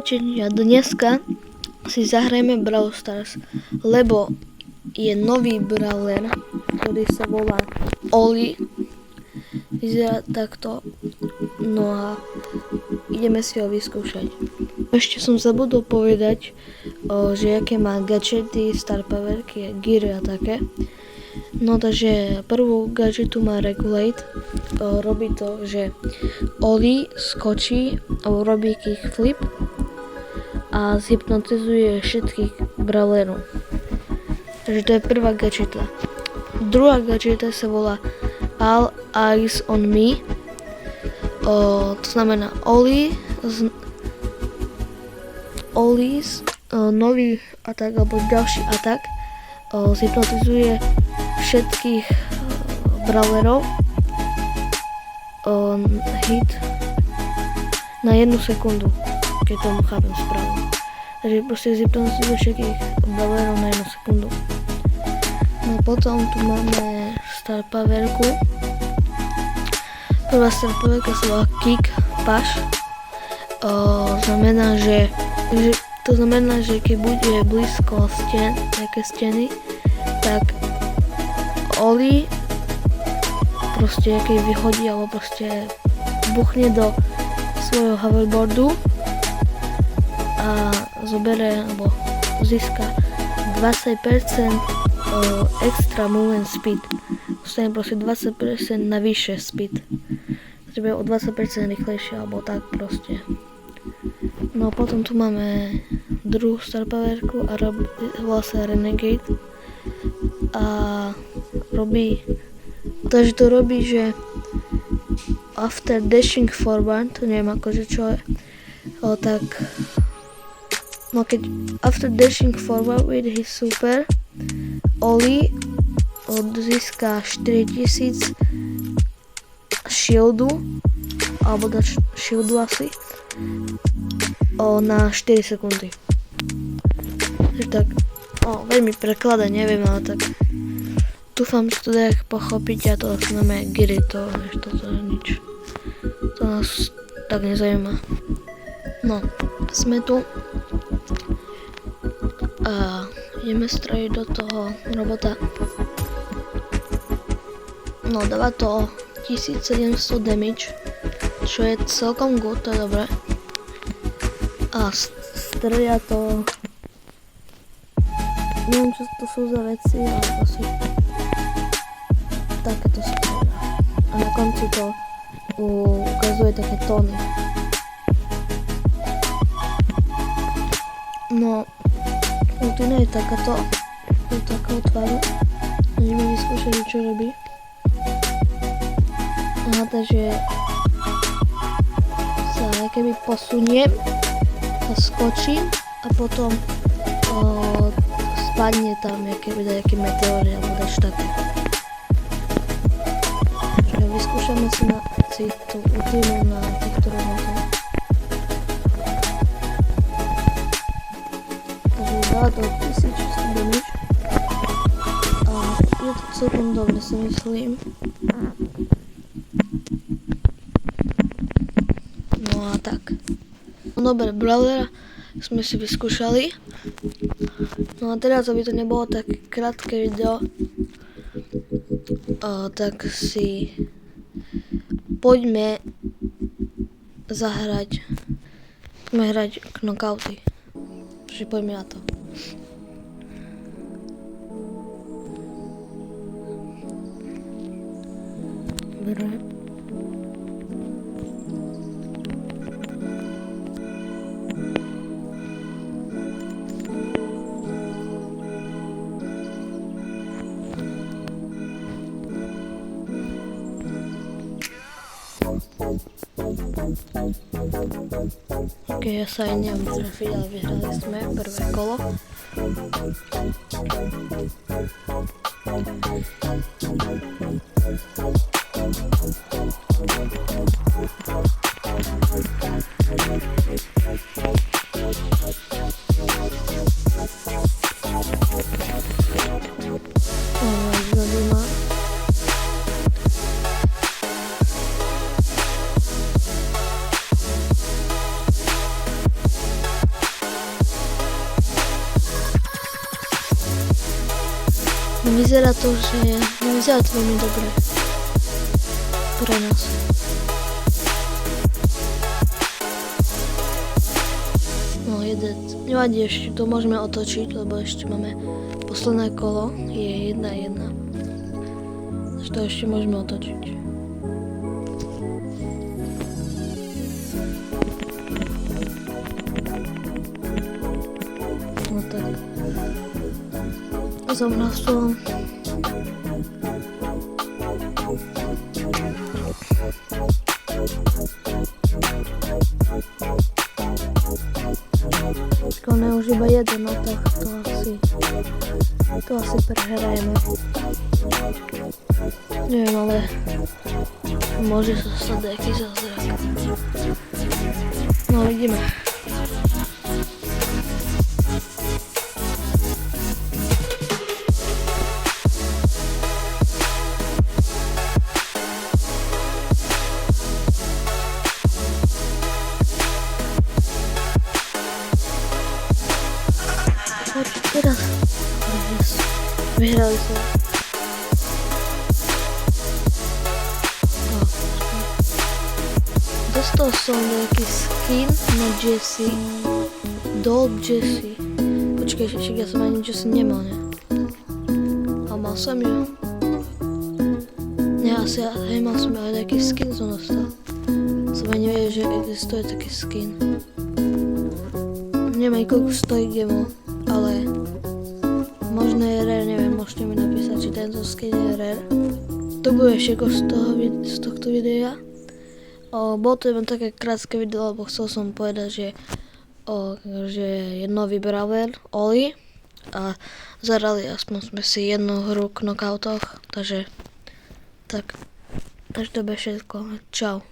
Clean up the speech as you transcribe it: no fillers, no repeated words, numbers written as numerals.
cvičenia dneska si zahrajeme Brawl Stars, lebo je nový brawler, ktorý sa volá Oli. Vyzerá takto, no a ideme si ho vyskúšať. Ešte som zabudol povedať, že aké má gadgety, star powerky, geary a také. No takže prvú gadgetu má Regulate. Robí to, že Oli skočí alebo robí kickflip a zhypnotizuje všetkých brawlerov. Takže to je prvá gadgeta. Druhá gadgeta sa volá All Eyes on Me. To znamená Oli's nový atak alebo ďalší atak zhypnotizuje všetkých brawlerov hit na 1 sekundu, keď tomu chápem správne. Takže proste zhypnotizuje všetkých brawlerov na 1 sekundu. No potom tu máme star powerku. Prvá star powerka sa volá Kick Push. To znamená, že keď bude blízko nejaké steny, tak Oli proste keď vyhodí alebo proste buchne do svojho hoverboardu a zobere alebo získa 20% extra movement speed. Dostane proste 20% navyše speed. Takže o 20% rýchlejšie alebo tak proste. No a potom tu máme druhú star powerku a volá sa Renegade. A robí, takže to robí, že after dashing forward, to neviem akože čo je, tak no keď after dashing forward with his super, Oli získa 4000 shieldu, alebo shieldu asi, na 4 sekundy. Takže tak, veľmi preklada, neviem, ale tak dúfam, že to dá pochopiť a to znamená geary, to je nič. To nás tak nezaujíma. No, sme tu a ideme streliť do toho robota. No, dáva to 1700 damage, čo je celkom good, to je dobré. A strelia to, neviem čo to sú za veci, ale to sú takéto strelia. A na konci to ukazuje také tóny. No, rutina je takáto, do takého tvaru. Ideme vyskúšať, čo robí. Takže sa keby posuniem a skočím a potom spadne tam nejaký meteóry alebo dač také. Čiže vyskúšame si tú rutinu na týchto robotoch. Takže dáva to 1600 damage a je to celkom dobre, si myslím. No a tak. Dobre, brawlera sme si vyskúšali. No a teraz, aby to nebolo tak krátke video, tak si poďme zahrať. Poďme hrať knockouty. Takže poďme na to. Dobre. Ok, ja sa aj neviem trafiť, ale vyhrali sme prvé kolo. vyzerá to, že nevyzerá to veľmi dobre pre nás. No jedec, nevadí, ešte to môžeme otočiť, lebo ešte máme posledné kolo, je 1-1. Takže to ešte môžeme otočiť. No tak. Som na stôl. Škoda už iba jeden, no tak to asi prehrajeme. Neviem, ale môže sa stať nejaký zázrak. No vidíme. Teraz vyhrali sme. Dostal som nejaký skin na Jessie. Doll Jessie. Počkaj, však ja som ani Jessie nemal, ne? A mal som ju. Ne, asi mal som ju, ale nejaký skin som dostal. Som ani nevedel, že existuje taký skin. Neviem, koľko stojí demo, ale možno je rare, neviem, môžete mi napísať, či tento skin je rare. To bude všetko z tohto videa. Bolo to iba také krátke video, lebo chcel som povedať, že je nový brawler, Oli. A zahrali aspoň sme si jednu hru k knockoutoch, takže to bude všetko. Čau.